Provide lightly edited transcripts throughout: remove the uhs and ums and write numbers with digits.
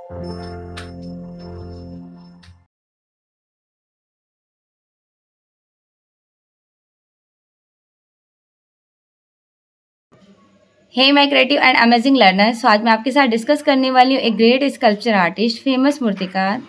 Hey my creative and amazing learner. So आज मैं आपके साथ डिस्कस करने वाली हूँ एक ग्रेट स्कल्पचर आर्टिस्ट, फेमस मूर्तिकार।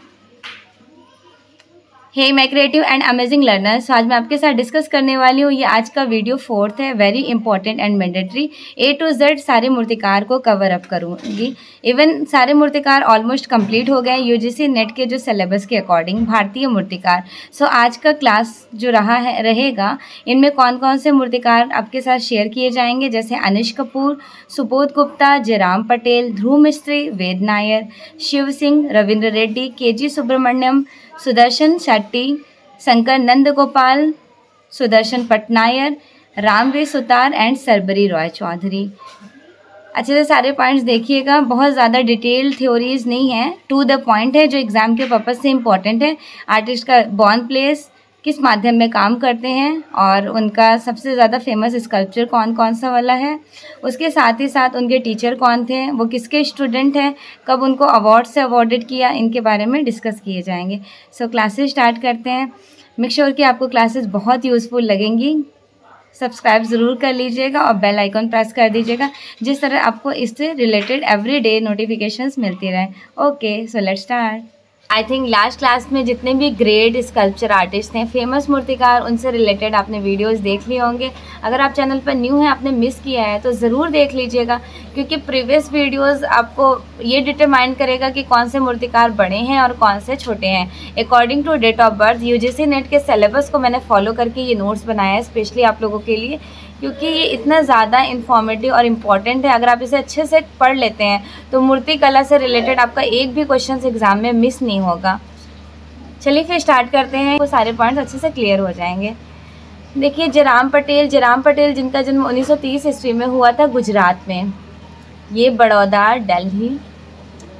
Hey my creative and amazing learner. So आज मैं आपके साथ डिस्कस करने वाली हूँ, ये आज का वीडियो 4th है, very important and mandatory. A to Z सारे मूर्तिकार को कवर अप करूँगी। इवन सारे मूर्तिकार ऑलमोस्ट कंप्लीट हो गए UGC नेट के जो सिलेबस के अकॉर्डिंग, भारतीय मूर्तिकार। सो आज का क्लास जो रहेगा, इनमें कौन कौन से मूर्तिकार आपके साथ शेयर किए जाएंगे, जैसे अनिश कपूर, सुबोध गुप्ता, जयराम पटेल, ध्रुव मिस्त्री, वेद नायर, शिव सिंह, रविंद्र रेड्डी, KG सुब्रमण्यम, सुदर्शन शेट्टी, शंकर नंद गोपाल, सुदर्शन पटनायर, रामवीर सुतार एंड सरबरी रॉय चौधरी। अच्छे से सारे पॉइंट्स देखिएगा, बहुत ज़्यादा डिटेल थ्योरीज नहीं है, टू द पॉइंट है, जो एग्जाम के पर्पज़ से इम्पॉर्टेंट है। आर्टिस्ट का बॉर्न प्लेस, किस माध्यम में काम करते हैं, और उनका सबसे ज़्यादा फेमस स्कल्पचर कौन कौन सा वाला है, उसके साथ ही साथ उनके टीचर कौन थे, वो किसके स्टूडेंट हैं, कब उनको अवार्ड से अवॉर्डेड किया, इनके बारे में डिस्कस किए जाएंगे। सो क्लासेस स्टार्ट करते हैं। मेक श्योर कि आपको क्लासेस बहुत यूज़फुल लगेंगी। सब्सक्राइब ज़रूर कर लीजिएगा और बेल आइकॉन प्रेस कर दीजिएगा, जिस तरह आपको इससे रिलेटेड एवरी डे नोटिफिकेशंस मिलती रहें। Okay, so let's start. I think last class में जितने भी ग्रेट स्कल्पचर आर्टिस्ट हैं, फेमस मूर्तिकार, उनसे रिलेटेड आपने वीडियोस देख लिए होंगे। अगर आप चैनल पर न्यू हैं, आपने मिस किया है, तो ज़रूर देख लीजिएगा, क्योंकि प्रीवियस वीडियोस आपको ये डिटरमाइन करेगा कि कौन से मूर्तिकार बड़े हैं और कौन से छोटे हैं। According to date of birth UGC NET के सिलेबस को मैंने फॉलो करके ये नोट्स बनाया है स्पेशली आप लोगों के लिए, क्योंकि ये इतना ज़्यादा इन्फॉर्मेटिव और इम्पॉर्टेंट है। अगर आप इसे अच्छे से पढ़ लेते हैं तो मूर्ति कला से रिलेटेड आपका एक भी क्वेश्चन एग्जाम में मिस नहीं होगा। चलिए फिर स्टार्ट करते हैं, वो सारे पॉइंट्स अच्छे से क्लियर हो जाएंगे। देखिए, जयराम पटेल जिनका जन्म 1930 ईस्वी में हुआ था गुजरात में। ये बड़ौदा, दिल्ली,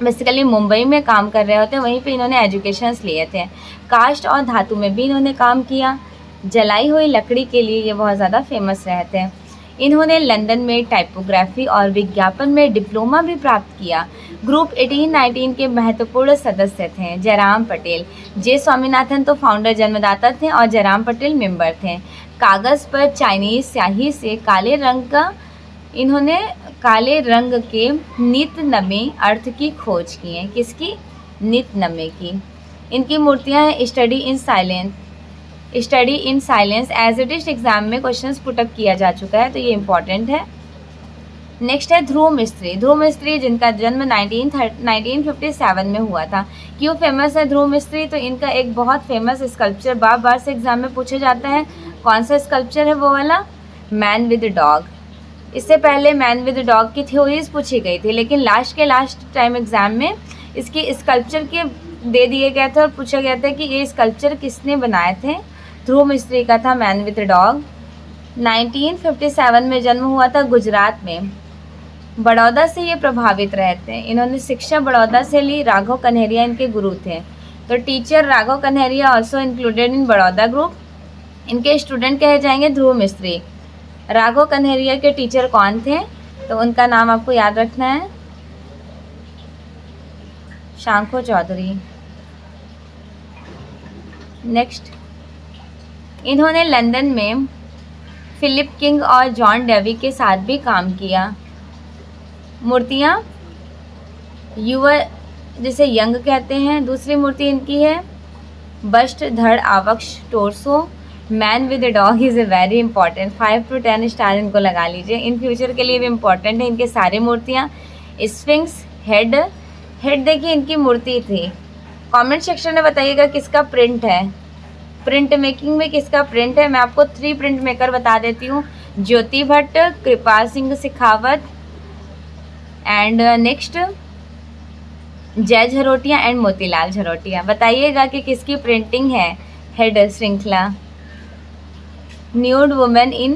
बेसिकली मुंबई में काम कर रहे होते हैं, वहीं पे इन्होंने एजुकेशंस लिए थे। कास्ट और धातु में भी इन्होंने काम किया। जलाई हुई लकड़ी के लिए ये बहुत ज़्यादा फेमस रहते हैं। इन्होंने लंदन में टाइपोग्राफी और विज्ञापन में डिप्लोमा भी प्राप्त किया। ग्रुप 1819 के महत्वपूर्ण सदस्य थे जयराम पटेल। जे स्वामीनाथन तो फाउंडर जन्मदाता थे और जयराम पटेल मेंबर थे। कागज़ पर चाइनीज़ स्याही से काले रंग के नितनमे अर्थ की खोज की है। किसकी? नितनमे की। इनकी मूर्तियाँ हैं study in silence. As it is exam में क्वेश्चंस पुटअप किया जा चुका है, तो ये इंपॉर्टेंट है। नेक्स्ट है ध्रुव मिस्त्री जिनका जन्म 1957 में हुआ था। क्यों फेमस है ध्रुव मिस्त्री? तो इनका एक बहुत फेमस स्कल्पचर बार से एग्जाम में पूछा जाता है। कौन सा स्कल्पचर है? वो वाला मैन विद डॉग। इससे पहले मैन विद डॉग की थ्योरीज पूछी गई थी, लेकिन लास्ट टाइम एग्जाम में इसकी स्कल्पचर के दे दिए गए थे और पूछा गया था कि ये स्कल्पचर किसने बनाए थे। ध्रुव मिस्त्री का था मैन विद डॉग। 1957 में जन्म हुआ था गुजरात में। बड़ौदा से ये प्रभावित रहे थे। इन्होंने शिक्षा बड़ौदा से ली। राघव कन्हैया इनके गुरु थे। तो teacher Raghav Kanhaiya also included in Baroda group. इनके स्टूडेंट कहे जाएंगे ध्रुव मिस्त्री। राघव कन्हैया के टीचर कौन थे? तो उनका नाम आपको याद रखना है, शंखो चौधरी। नेक्स्ट, इन्होंने लंदन में फिलिप किंग और जॉन डेवी के साथ भी काम किया। मूर्तियाँ युवा, जिसे यंग कहते हैं। दूसरी मूर्ति इनकी है बस्ट, धड़, आवक्ष, torso. Man with dog is a very important. 5 to 10 star इनको लगा लीजिए, इन फ्यूचर के लिए भी इम्पॉर्टेंट है इनके सारे मूर्तियाँ। स्फिंक्स, हेड देखिए इनकी मूर्ति थी। कमेंट सेक्शन में बताइएगा किसका प्रिंट है। प्रिंट मेकिंग में किसका प्रिंट है? मैं आपको 3 प्रिंट मेकर बता देती हूँ, ज्योति भट्ट, कृपाल सिंह शेखावत एंड नेक्स्ट जय झरोटिया एंड मोतीलाल झरोटिया। बताइएगा कि किसकी प्रिंटिंग है हेड श्रृंखला। न्यूड वुमेन इन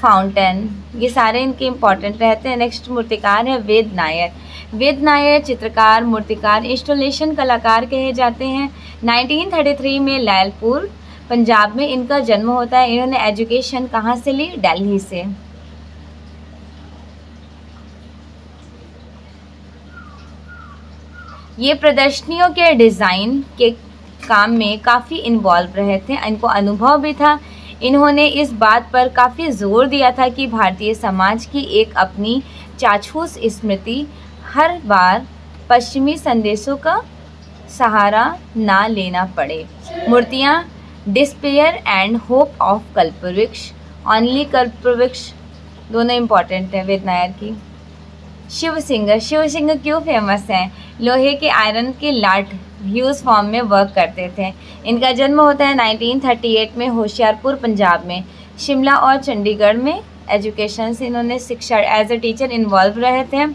फाउंटेन, ये सारे इनके इम्पॉर्टेंट रहते हैं। नेक्स्ट मूर्तिकार है वेद नायर चित्रकार, मूर्तिकार, इंस्टॉलेशन कलाकार कहे जाते हैं। 1933 में लैलपुर पंजाब में इनका जन्म होता है। इन्होंने एजुकेशन कहाँ से ली? दिल्ली से। ये प्रदर्शनियों के डिज़ाइन के काम में काफ़ी इन्वॉल्व रहे थे, इनको अनुभव भी था। इन्होंने इस बात पर काफ़ी ज़ोर दिया था कि भारतीय समाज की एक अपनी चाक्षुष स्मृति हर बार पश्चिमी संदेशों का सहारा ना लेना पड़े। मूर्तियाँ despair and hope of Kalpavriksha, only Kalpavriksha दोनों इम्पॉर्टेंट हैं वेद नायर की। शिव सिंह क्यों फेमस हैं? लोहे के आयरन के लाट ह्यूज फॉर्म में वर्क करते थे। इनका जन्म होता है 1938 में होशियारपुर पंजाब में। शिमला और चंडीगढ़ में एजुकेशन से इन्होंने शिक्षा एज ए टीचर इन्वॉल्व रहे थे।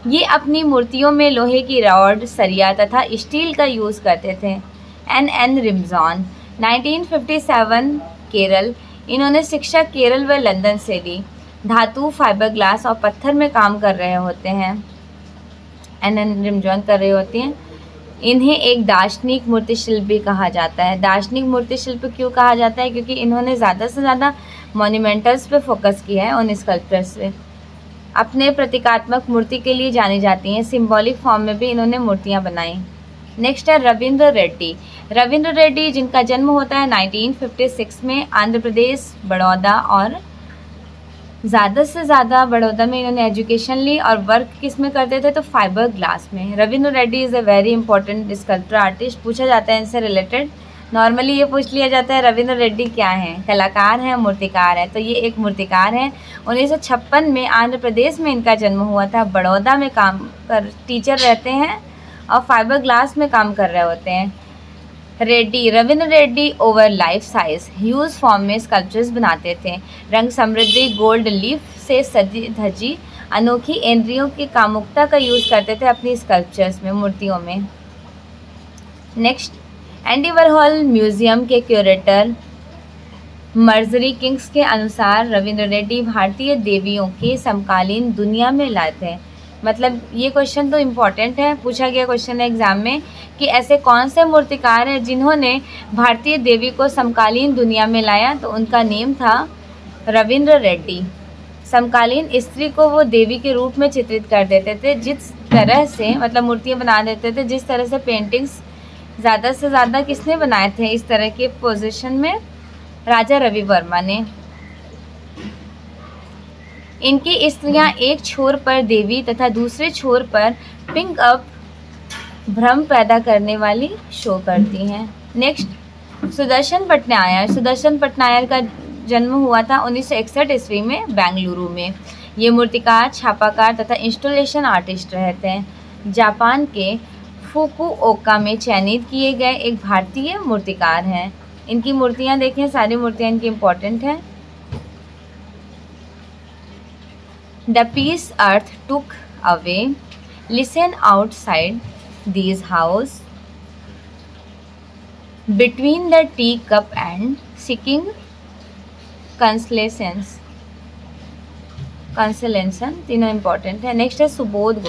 ये अपनी मूर्तियों में लोहे की रॉड, सरिया तथा स्टील का यूज़ करते थे। एन रिमजॉन 1957 केरल। इन्होंने शिक्षा केरल व लंदन से ली। धातु, फाइबर ग्लास और पत्थर में काम कर रहे होते हैं। एन रिमजॉन कर रही होती हैं। इन्हें एक दार्शनिक मूर्तिशिल्प भी कहा जाता है। दार्शनिक मूर्तिशिल्प क्यों कहा जाता है? क्योंकि इन्होंने ज़्यादा से ज़्यादा मॉन्यूमेंटल्स पे फोकस किया है, उन स्कल्पचर्स पे। अपने प्रतीकात्मक मूर्ति के लिए जानी जाती हैं। सिंबॉलिक फॉर्म में भी इन्होंने मूर्तियाँ बनाई। नेक्स्ट है रविंद्र रेड्डी, जिनका जन्म होता है 1956 में आंध्र प्रदेश बड़ौदा, और ज़्यादा से ज़्यादा बड़ौदा में इन्होंने एजुकेशन ली और वर्क किस में करते थे? तो फाइबर ग्लास में। Ravindra Reddy is a very important sculpture artist. पूछा जाता है इनसे रिलेटेड, नॉर्मली ये पूछ लिया जाता है रविंद्र रेड्डी क्या हैं? कलाकार हैं, मूर्तिकार हैं? तो ये एक मूर्तिकार हैं। 1956 में आंध्र प्रदेश में इनका जन्म हुआ था। बड़ौदा में काम कर टीचर रहते हैं और फाइबर ग्लास में काम कर रहे होते हैं। Ravindra Reddy over life size huge form में स्कल्पचर्स बनाते थे। रंग समृद्धि गोल्ड लीफ से सजी धजी अनोखी इंद्रियों की कामुकता का यूज़ करते थे अपनी स्कल्पचर्स में, मूर्तियों में। नेक्स्ट, एंडी वॉरहॉल म्यूजियम के क्यूरेटर मर्जरी किंग्स के अनुसार रविंद्र रेड्डी भारतीय देवियों के समकालीन दुनिया में लाए थे। मतलब ये क्वेश्चन तो इम्पॉर्टेंट है, पूछा गया क्वेश्चन है एग्जाम में कि ऐसे कौन से मूर्तिकार हैं जिन्होंने भारतीय देवी को समकालीन दुनिया में लाया? तो उनका नेम था रविंद्र रेड्डी। समकालीन स्त्री को वो देवी के रूप में चित्रित कर देते थे, जिस तरह से मतलब मूर्तियाँ बना देते थे, जिस तरह से पेंटिंग्स ज़्यादा से ज़्यादा किसने बनाए थे इस तरह के पोजीशन में? राजा रवि वर्मा ने। इनकी स्त्रियां एक छोर पर देवी तथा दूसरे छोर पर पिंक अप भ्रम पैदा करने वाली शो करती हैं। नेक्स्ट, सुदर्शन पटनायर का जन्म हुआ था 1961 ईस्वी में बेंगलुरु में। ये मूर्तिकार, छापाकार तथा इंस्टॉलेशन आर्टिस्ट रहते हैं। जापान के फुकुओका में चयनित किए गए एक भारतीय मूर्तिकार हैं। इनकी मूर्तियां देखें, सारी मूर्तियां इनकी इम्पोर्टेंट हैं। The peace earth took away, listen outside these house, between the teacup and seeking consolation, तीनों इम्पॉर्टेंट है। नेक्स्ट है सुबोध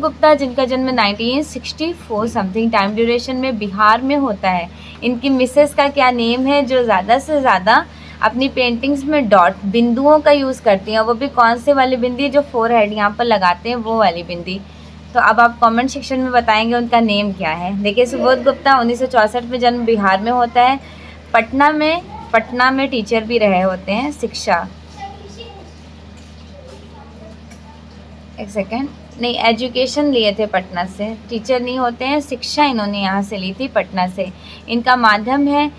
गुप्ता, जिनका जन्म 1964 समथिंग टाइम ड्यूरेशन में बिहार में होता है। इनकी मिसेस का क्या नेम है जो ज़्यादा से ज़्यादा अपनी पेंटिंग्स में डॉट बिंदुओं का यूज़ करती हैं? वो भी कौन से वाली बिंदी? जो फोरहेड यहाँ पर लगाते हैं वो वाली बिंदी। तो अब आप कमेंट सेक्शन में बताएंगे उनका नेम क्या है। देखिए, सुबोध गुप्ता 1964 में जन्म बिहार में होता है। पटना में टीचर भी रहे होते हैं, शिक्षा एजुकेशन लिए थे पटना से, टीचर नहीं होते हैं, शिक्षा इन्होंने यहाँ से ली थी पटना से। इनका माध्यम है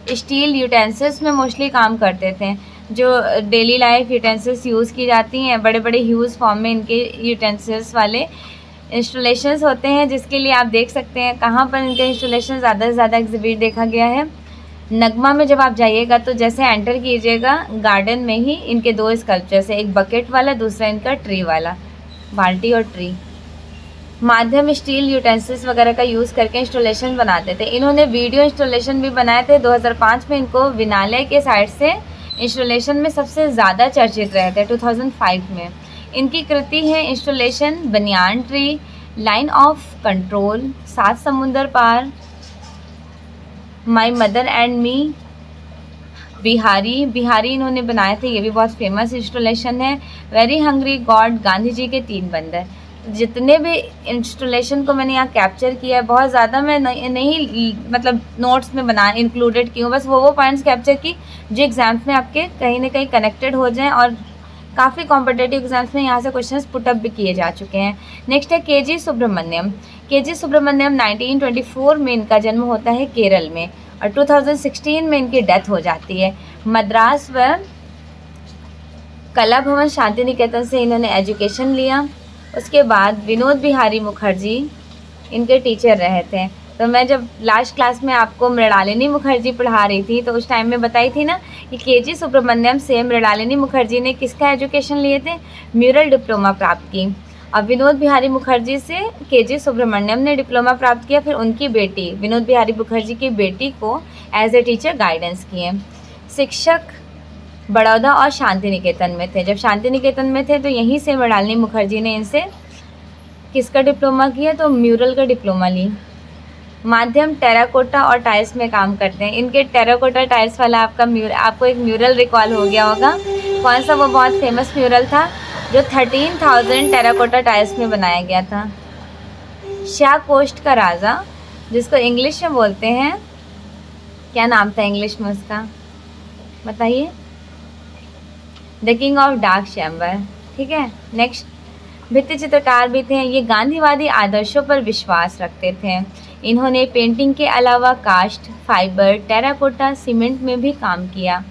स्टील यूटेंसिल्स में मोस्टली काम करते थे, जो डेली लाइफ यूटेंसिल्स यूज़ की जाती हैं। बड़े बड़े ह्यूज फॉर्म में इनके यूटेंसिल्स वाले इंस्टॉलेशंस होते हैं, जिसके लिए आप देख सकते हैं कहाँ पर इनका इंस्टॉलेशन ज़्यादा से ज़्यादा एग्जिबिट देखा गया है। नगमा में जब आप जाइएगा तो जैसे एंटर कीजिएगा, गार्डन में ही इनके दो स्कल्पचर्स है, एक बकेट वाला, दूसरा इनका ट्री वाला, बाल्टी और ट्री। माध्यम स्टील यूटेंसिल्स वगैरह का यूज़ करके इंस्टॉलेशन बनाते थे। इन्होंने वीडियो इंस्टॉलेशन भी बनाए थे। 2005 में इनको विनालय के साइड से इंस्टॉलेशन में सबसे ज़्यादा चर्चित रहे थे 2005 में। इनकी कृति है installation banyan tree, line of control, सात समुंदर पार, माई मदर एंड मी, बिहारी इन्होंने बनाए थे, ये भी बहुत फेमस इंस्टॉलेशन है। Very hungry god, Gandhi ji के 3 बंदर। जितने भी इंस्टॉलेशन को मैंने यहाँ कैप्चर किया है, बहुत ज़्यादा मैं नहीं मतलब नोट्स में बना इंक्लूडेड की हूँ, बस वो पॉइंट्स कैप्चर की जो एग्ज़ाम्स में आपके कहीं ना कहीं कनेक्टेड हो जाएं, और काफ़ी कॉम्पिटेटिव एग्जाम्स में यहाँ से क्वेश्चंस पुटअप भी किए जा चुके हैं। नेक्स्ट है के.जी. सुब्रमण्यम। के.जी. सुब्रमण्यम 1924 में इनका जन्म होता है केरल में, और 2016 में इनकी डेथ हो जाती है। मद्रास व कला भवन शांति निकेतन से इन्होंने एजुकेशन लिया। उसके बाद विनोद बिहारी मुखर्जी इनके टीचर रहे थे। तो मैं जब लास्ट क्लास में आपको मृणालिनी मुखर्जी पढ़ा रही थी, तो उस टाइम में बताई थी ना कि के.जी. सुब्रमण्यम से मृणालिनी मुखर्जी ने किसका एजुकेशन लिए थे, म्यूरल डिप्लोमा प्राप्त की। और विनोद बिहारी मुखर्जी से के.जी. सुब्रमण्यम ने डिप्लोमा प्राप्त किया। फिर उनकी बेटी विनोद बिहारी मुखर्जी की बेटी को एज ए टीचर गाइडेंस किए। शिक्षक बड़ौदा और शांति निकेतन में थे। जब शांति निकेतन में थे तो यहीं से मृणालिनी मुखर्जी ने इनसे किसका डिप्लोमा किया, तो म्यूरल का डिप्लोमा ली। माध्यम टेराकोटा और टाइल्स में काम करते हैं। इनके टेराकोटा टाइल्स वाला आपको एक म्यूरल रिकॉल हो गया होगा। कौन सा? वो बहुत फेमस म्यूरल था जो 13,000 टेराकोटा टाइल्स में बनाया गया था। शाह कोस्ट का राजा, जिसको इंग्लिश में बोलते हैं, क्या नाम था इंग्लिश में उसका, बताइए? The king of dark chamber. ठीक है। नेक्स्ट, भित्ति चित्रकार भी थे। ये गांधीवादी आदर्शों पर विश्वास रखते थे। इन्होंने पेंटिंग के अलावा कास्ट, फाइबर, टेराकोटा, सीमेंट में भी काम किया।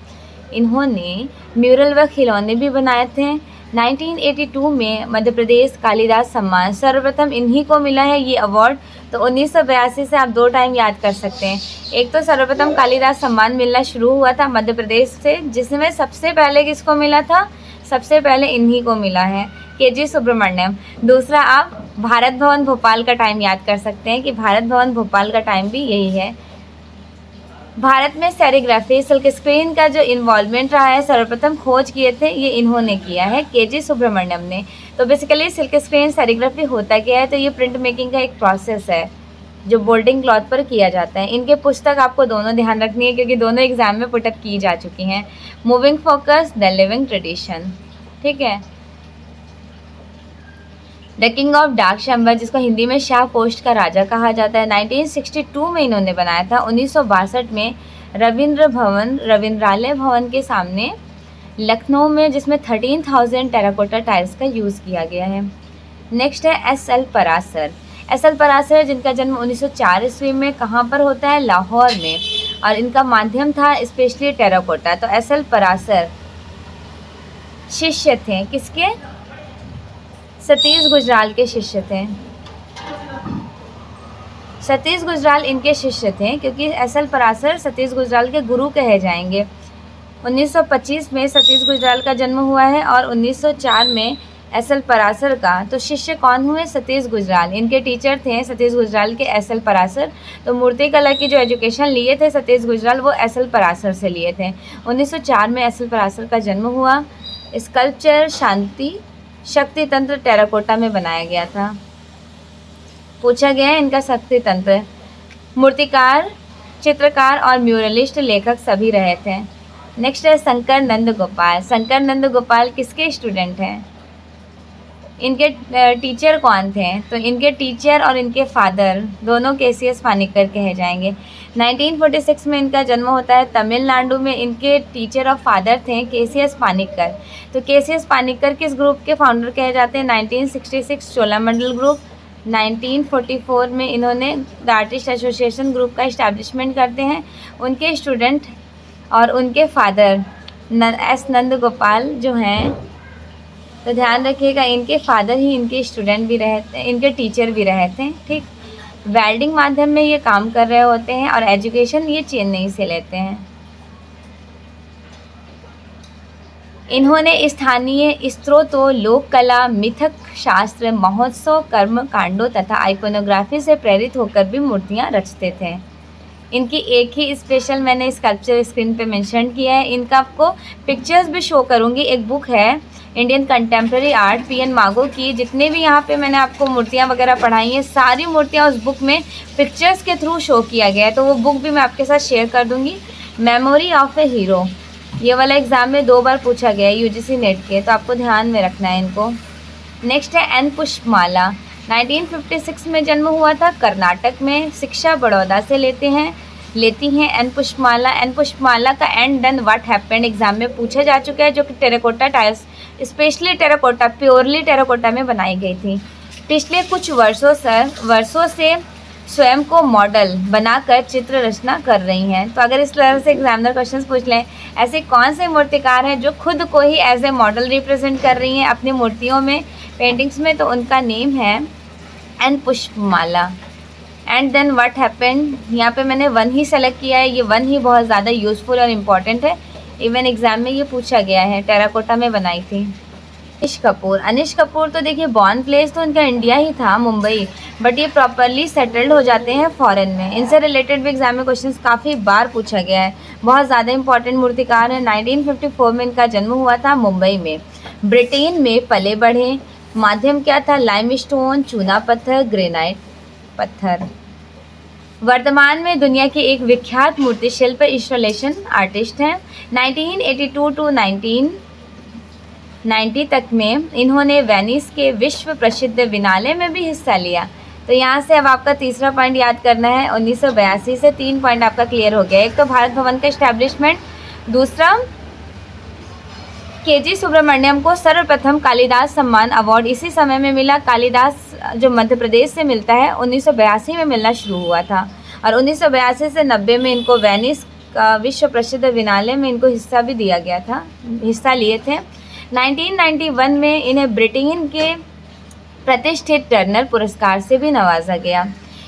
इन्होंने म्यूरल व खिलौने भी बनाए थे। 1982 में मध्य प्रदेश कालिदास सम्मान सर्वप्रथम इन्हीं को मिला है ये अवार्ड। तो 1982 से आप 2 टाइम याद कर सकते हैं। एक तो सर्वप्रथम कालिदास सम्मान मिलना शुरू हुआ था मध्य प्रदेश से, जिसमें सबसे पहले किसको मिला था, सबसे पहले इन्हीं को मिला है, के.जी. सुब्रमण्यम। दूसरा, आप भारत भवन भोपाल का टाइम याद कर सकते हैं कि भारत भवन भोपाल का टाइम भी यही है। भारत में सेरिग्राफी, सिल्क स्क्रीन का जो इन्वॉल्वमेंट रहा है, सर्वप्रथम खोज किए थे ये इन्होंने किया है, के.जी. सुब्रमण्यम ने। तो बेसिकली सिल्क स्क्रीन सेरिग्राफी होता क्या है, तो ये प्रिंट मेकिंग का एक प्रोसेस है जो बोल्डिंग क्लॉथ पर किया जाता है। इनके पुस्तक आपको दोनों ध्यान रखनी है क्योंकि दोनों एग्जाम में पुटअप की जा चुकी हैं। Moving focus, the living tradition. ठीक है। The king of dark chamber, जिसको हिंदी में शाह कोस्ट का राजा कहा जाता है, 1962 में इन्होंने बनाया था। 1962 में रविंद्रालय भवन के सामने लखनऊ में, जिसमें 13,000 टेराकोटा टाइल्स का यूज़ किया गया है। नेक्स्ट है एस.एल. परासर। एस.एल. परासर, जिनका जन्म 1904 ईस्वी में कहाँ पर होता है, लाहौर में, और इनका माध्यम था स्पेशली टेराकोटा। तो एस.एल. परासर शिष्य थे किसके, सतीश गुजराल के शिष्य थे। सतीश गुजराल इनके शिष्य थे क्योंकि एस.एल. परासर सतीश गुजराल के गुरु कहे जाएंगे। 1925 में सतीश गुजराल का जन्म हुआ है और 1904 में एस.एल. परासर का। तो शिष्य कौन हुए, सतीश गुजराल। इनके टीचर थे सतीश गुजराल के एस.एल. परासर। तो मूर्ति कला की जो एजुकेशन लिए थे सतीश गुजराल, वो एस.एल. परासर से लिए थे। 1904 में एस.एल. परासर का जन्म हुआ। स्कल्पचर शक्ति तंत्र टेराकोटा में बनाया गया था। पूछा गया है इनका शक्ति तंत्र। मूर्तिकार, चित्रकार और म्यूरलिस्ट लेखक सभी रहे थे। नेक्स्ट है शंकर नंद गोपाल। शंकर नंद गोपाल किसके स्टूडेंट हैं, इनके टीचर कौन थे, तो इनके टीचर और इनके फादर दोनों के.सी.एस. पानिक्कर कहे जाएंगे। 1946 में इनका जन्म होता है तमिलनाडु में। इनके टीचर और फादर थे के.सी.एस. पानिक्कर। तो के.सी.एस. पानिक्कर किस ग्रुप के फाउंडर कहे जाते हैं, 1966 चोलामंडल ग्रुप। 1944 में इन्होंने द आर्टिस्ट एसोसिएशन ग्रुप का इस्टेब्लिशमेंट करते हैं। उनके स्टूडेंट और उनके फादर एस नंद गोपाल जो हैं, तो ध्यान रखिएगा इनके फादर ही इनके स्टूडेंट भी रहे थे, इनके टीचर भी रहे थे। ठीक। वेल्डिंग माध्यम में ये काम कर रहे होते हैं और एजुकेशन ये चेन्नई से लेते हैं। इन्होंने स्थानीय स्त्रोतों, लोक कला, मिथक शास्त्र, महोत्सव, कर्म कांडों तथा आइकोनोग्राफी से प्रेरित होकर भी मूर्तियाँ रचते थे। इनकी एक ही स्पेशल मैंने स्कल्पचर स्क्रीन पे मेंशन किया है। इनका आपको पिक्चर्स भी शो करूँगी। एक बुक है इंडियन कंटेम्प्रेरी आर्ट, पी.एन. मागो की। जितने भी यहाँ पे मैंने आपको मूर्तियाँ वगैरह पढ़ाई हैं, सारी मूर्तियाँ उस बुक में पिक्चर्स के थ्रू शो किया गया है। तो वो बुक भी मैं आपके साथ शेयर कर दूँगी। मेमोरी ऑफ ए हीरो, ये वाला एग्ज़ाम में 2 बार पूछा गया है UGC नेट के, तो आपको ध्यान में रखना है इनको। नेक्स्ट है एन पुष्पमाला, 1956 में जन्म हुआ था, कर्नाटक में, शिक्षा बड़ौदा से लेती हैं एन पुष्पमाला। एन पुष्पमाला का and then what happened exam में पूछा जा चुका है, जो कि terracotta tiles, specially terracotta, purely terracotta में बनाई गई थी। पिछले कुछ वर्षों से स्वयं को मॉडल बनाकर चित्र रचना कर रही हैं। तो अगर इस तरह से एग्जामिनर क्वेश्चंस पूछ लें, ऐसे कौन से मूर्तिकार हैं जो खुद को ही एज ए मॉडल रिप्रेजेंट कर रही हैं अपनी मूर्तियों में, पेंटिंग्स में, तो उनका नेम है N Pushpamala. And then what happened, यहाँ पे मैंने 1 ही सेलेक्ट किया है, ये 1 ही बहुत ज़्यादा यूज़फुल और इम्पॉर्टेंट है, इवन एग्ज़ाम में ये पूछा गया है, टेराकोटा में बनाई थी। अनिश कपूर तो देखिए बॉर्न प्लेस तो उनका इंडिया ही था, मुंबई, बट ये प्रॉपरली सेटल्ड हो जाते हैं फॉरेन में। इनसे रिलेटेड भी एग्जाम में क्वेश्चंस काफ़ी बार पूछा गया है, बहुत ज़्यादा इंपॉर्टेंट मूर्तिकार है। 1954 में इनका जन्म हुआ था मुंबई में। ब्रिटेन में पले बढ़े, माध्यम क्या था, लाइमस्टोन, चूना पत्थर, ग्रेनाइट पत्थर। वर्तमान में दुनिया के एक विख्यात मूर्ति शिल्प इंस्टॉलेशन आर्टिस्ट हैं। 1982 टू 1990 तक में इन्होंने वेनिस के विश्व प्रसिद्ध बिनाले में भी हिस्सा लिया। तो यहाँ से अब आपका तीसरा पॉइंट याद करना है। 1982 से 3 पॉइंट आपका क्लियर हो गया। एक तो भारत भवन का इस्टेब्लिशमेंट, दूसरा केजी सुब्रमण्यम को सर्वप्रथम कालिदास सम्मान अवार्ड इसी समय में मिला। कालिदास जो मध्य प्रदेश से मिलता है 1982 में मिलना शुरू हुआ था, और 1982 से 90 में इनको वेनिस का विश्व प्रसिद्ध बिनाले में इनको हिस्सा भी दिया गया था, हिस्सा लिए थे। 1991 में इन्हें ब्रिटेन के प्रतिष्ठित टर्नर पुरस्कार से भी नवाजा गया।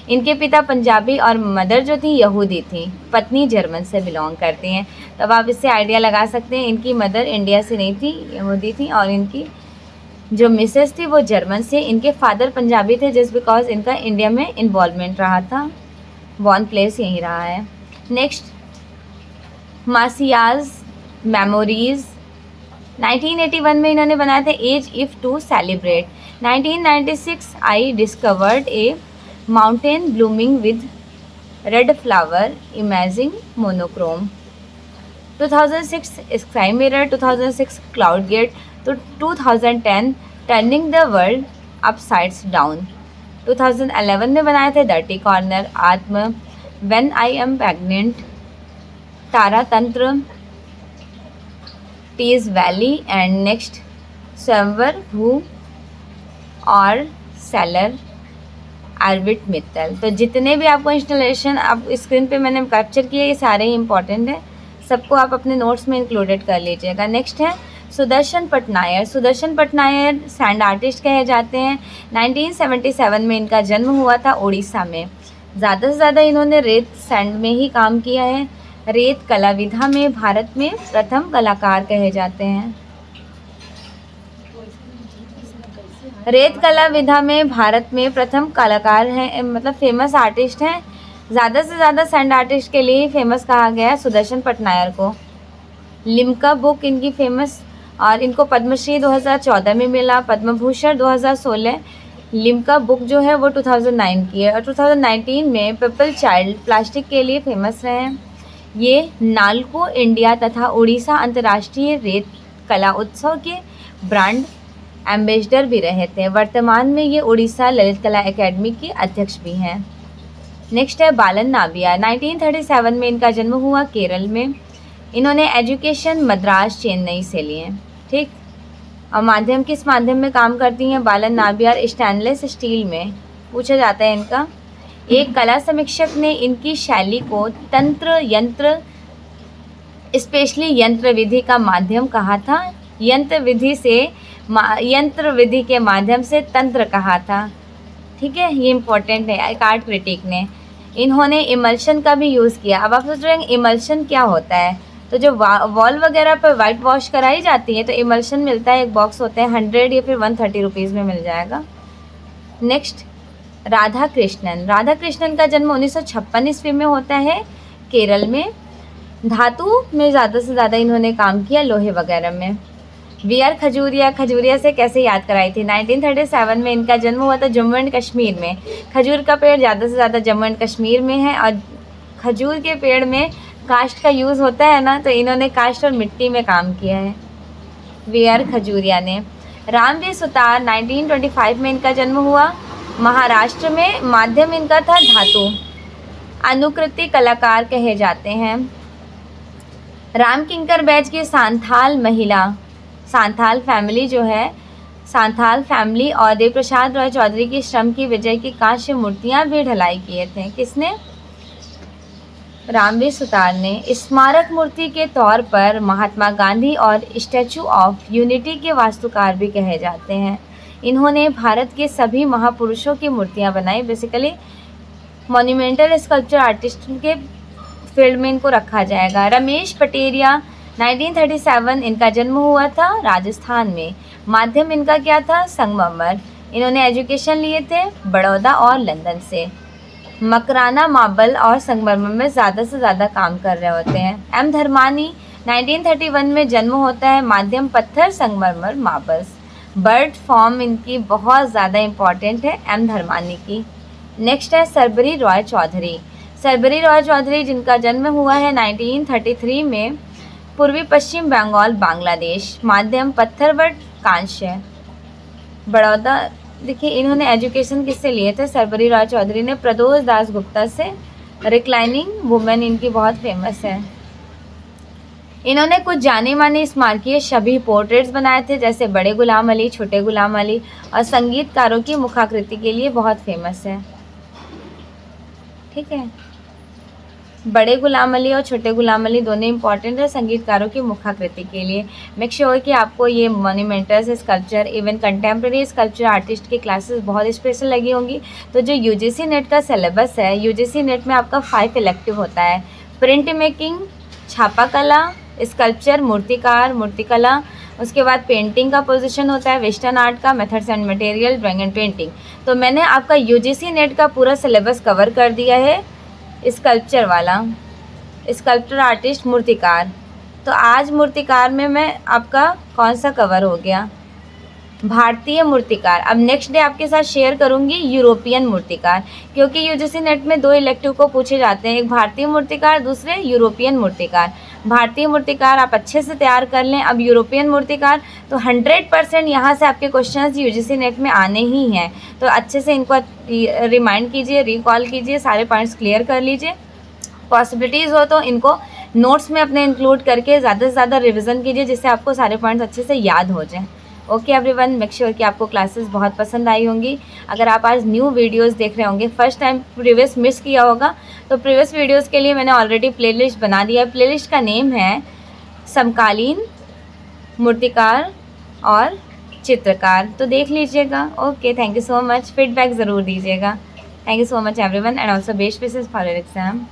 इनके पिता पंजाबी और मदर जो थी यहूदी थी, पत्नी जर्मन से बिलोंग करती हैं। तब आप इससे आइडिया लगा सकते हैं, इनकी मदर इंडिया से नहीं थी, यहूदी थी, और इनकी जो मिसेस थी वो जर्मन से। इनके फादर पंजाबी थे, जस्ट बिकॉज इनका इंडिया में इन्वॉल्वमेंट रहा था, बॉर्न प्लेस यहीं रहा है। नेक्स्ट, मासियाज मेमोरीज 1981 में इन्होंने बनाया था। As if to celebrate 1996 I discovered a mountain blooming with red flower imagining monochrome. 2006 sky mirror, 2006 cloud gate, तो 2010 turning the world upsides down. 2011 में बनाए थे dirty corner, Atma, when I am pregnant, Tara Tantra, tease valley, and next स्वयंवर भू और seller orbit Mittal. तो जितने भी आपको इंस्टॉलेशन आप स्क्रीन पे मैंने कैप्चर किए, ये सारे ही इंपॉर्टेंट है, सबको आप अपने नोट्स में इंक्लूडेड कर लीजिएगा। नेक्स्ट है सुदर्शन पटनायर। सुदर्शन पटनायर सैंड आर्टिस्ट कहे जाते हैं। 1977 में इनका जन्म हुआ था उड़ीसा में। ज़्यादा से ज़्यादा इन्होंने रेत सैंड में ही काम किया है। रेत कला विधा में भारत में प्रथम कलाकार कहे जाते हैं। रेत कला विधा में भारत में प्रथम कलाकार हैं, मतलब फेमस आर्टिस्ट हैं। ज़्यादा से ज़्यादा सैंड आर्टिस्ट के लिए फेमस कहा गया है सुदर्शन पटनायर को। लिम्का बुक इनकी फेमस, और इनको पद्मश्री 2014 में मिला, पद्म भूषण 2016। लिम्का बुक जो है वो 2009 की है, और 2019 में पीपल चाइल्ड प्लास्टिक के लिए फेमस रहे हैं। ये नालको इंडिया तथा उड़ीसा अंतर्राष्ट्रीय रेत कला उत्सव के ब्रांड एम्बेसडर भी रहे थे। वर्तमान में ये उड़ीसा ललित कला एकेडमी के अध्यक्ष भी हैं। नेक्स्ट है बालन नाबियार। 1937 में इनका जन्म हुआ केरल में। इन्होंने एजुकेशन मद्रास चेन्नई से लिए, ठीक। और माध्यम किस माध्यम में काम करती हैं बालन नाबियार? स्टेनलेस स्टील में पूछा जाता है इनका। एक कला समीक्षक ने इनकी शैली को तंत्र यंत्र स्पेशली यंत्र विधि का माध्यम कहा था। यंत्र विधि के माध्यम से तंत्र कहा था, ठीक है, ये इम्पोर्टेंट है एक आर्ट क्रिटिक ने। इन्होंने इमल्शन का भी यूज़ किया। अब आप सोच रहे हैं इमल्शन क्या होता है? तो जो वॉल वगैरह पर वाइट वॉश कराई जाती है तो इमल्शन मिलता है, एक बॉक्स होता है, 100 या फिर 130 रुपीज़ में मिल जाएगा। नेक्स्ट, राधा कृष्णन। राधा कृष्णन का जन्म 1956 ईस्वी में होता है केरल में। धातु में ज़्यादा से ज़्यादा इन्होंने काम किया, लोहे वगैरह में। We are Khajuria. खजूरिया से कैसे याद कराई थी? 1937 में इनका जन्म हुआ था जम्मू एंड कश्मीर में। खजूर का पेड़ ज़्यादा से ज़्यादा जम्मू एंड कश्मीर में है, और खजूर के पेड़ में काष्ठ का यूज़ होता है ना, तो इन्होंने काष्ठ और मिट्टी में काम किया है वी आर खजूरिया ने। रामवीर सुतार 1925 में इनका जन्म हुआ। महाराष्ट्र में। माध्यम इनका था धातु। अनुकृति कलाकार कहे जाते हैं। राम किंकर बैच की सांथाल महिला, सांथाल फैमिली जो है, सांथाल फैमिली और देव प्रसाद रॉय चौधरी की श्रम की विजय की कांस्य मूर्तियां भी ढलाई किए थे। किसने? रामवीर सुतार ने। स्मारक मूर्ति के तौर पर महात्मा गांधी और स्टैचू ऑफ यूनिटी के वास्तुकार भी कहे जाते हैं। इन्होंने भारत के सभी महापुरुषों की मूर्तियां बनाई। बेसिकली मॉन्यूमेंटल स्कल्पचर आर्टिस्ट के फील्ड में इनको रखा जाएगा। रमेश पटेरिया 1937 इनका जन्म हुआ था राजस्थान में। माध्यम इनका क्या था? संगमरमर। इन्होंने एजुकेशन लिए थे बड़ौदा और लंदन से। मकराना मार्बल और संगमरमर में ज़्यादा से ज़्यादा काम कर रहे होते हैं। एम धर्मानी 1931 में जन्म होता है। माध्यम पत्थर, संगमरमर, मार्बल्स। बर्ड फॉर्म इनकी बहुत ज़्यादा इम्पॉर्टेंट है एम धर्मानी की। नेक्स्ट है सरबरी रॉय चौधरी। सरबरी रॉय चौधरी जिनका जन्म हुआ है 1933 में, पूर्वी पश्चिम बंगाल, बांग्लादेश। माध्यम पत्थर, बट कांस्य। बड़ौदा। देखिए इन्होंने एजुकेशन किससे लिए थे? सरबरी रॉय चौधरी ने प्रदोष दास गुप्ता से। रिक्लाइनिंग वुमेन इनकी बहुत फेमस है। इन्होंने कुछ जाने माने स्मारकीय सभी पोर्ट्रेट्स बनाए थे, जैसे बड़े गुलाम अली, छोटे गुलाम अली, और संगीतकारों की मुखाकृति के लिए बहुत फेमस है। ठीक है, बड़े गुलाम अली और छोटे गुलाम अली दोनों इंपॉर्टेंट है संगीतकारों की मुखाकृति के लिए। मेक श्योर कि आपको ये monumentals sculpture, even contemporary sculpture artist की क्लासेस बहुत स्पेशल लगी होंगी। तो जो यूजीसी नेट का सिलेबस है, यूजीसी नेट में आपका 5 इलेक्टिव होता है। प्रिंट मेकिंग, छापा कला, स्कल्पचर, मूर्तिकार, मूर्तिकला, उसके बाद पेंटिंग का पोजीशन होता है, वेस्टर्न आर्ट का, methods and material, drawing and painting. तो मैंने आपका यूजीसी नेट का पूरा सिलेबस कवर कर दिया है। स्कल्पचर वाला, स्कल्पचर आर्टिस्ट, मूर्तिकार। तो आज मूर्तिकार में मैं आपका कौन सा कवर हो गया? भारतीय मूर्तिकार। अब नेक्स्ट डे आपके साथ शेयर करूंगी यूरोपियन मूर्तिकार, क्योंकि यूजीसी नेट में 2 इलेक्टिव को पूछे जाते हैं, एक भारतीय मूर्तिकार, दूसरे यूरोपियन मूर्तिकार। भारतीय मूर्तिकार आप अच्छे से तैयार कर लें। अब यूरोपियन मूर्तिकार तो 100% यहाँ से आपके क्वेश्चंस यूजीसी नेट में आने ही हैं, तो अच्छे से इनको रिमाइंड कीजिए, रिकॉल कीजिए, सारे पॉइंट्स क्लियर कर लीजिए। पॉसिबिलिटीज़ हो तो इनको नोट्स में अपने इंक्लूड करके ज़्यादा से ज़्यादा रिविज़न कीजिए, जिससे आपको सारे पॉइंट्स अच्छे से याद हो जाएँ। ओके एवरीवन, मेक श्योर कि आपको क्लासेस बहुत पसंद आई होंगी। अगर आप आज न्यू वीडियोस देख रहे होंगे, फर्स्ट टाइम प्रीवियस मिस किया होगा, तो प्रीवियस वीडियोस के लिए मैंने ऑलरेडी प्लेलिस्ट बना दिया है। प्लेलिस्ट का नेम है समकालीन, मूर्तिकार और चित्रकार, तो देख लीजिएगा। Okay, thank you so much. Feedback ज़रूर दीजिएगा। Thank you so much everyone and also best wishes for your exam.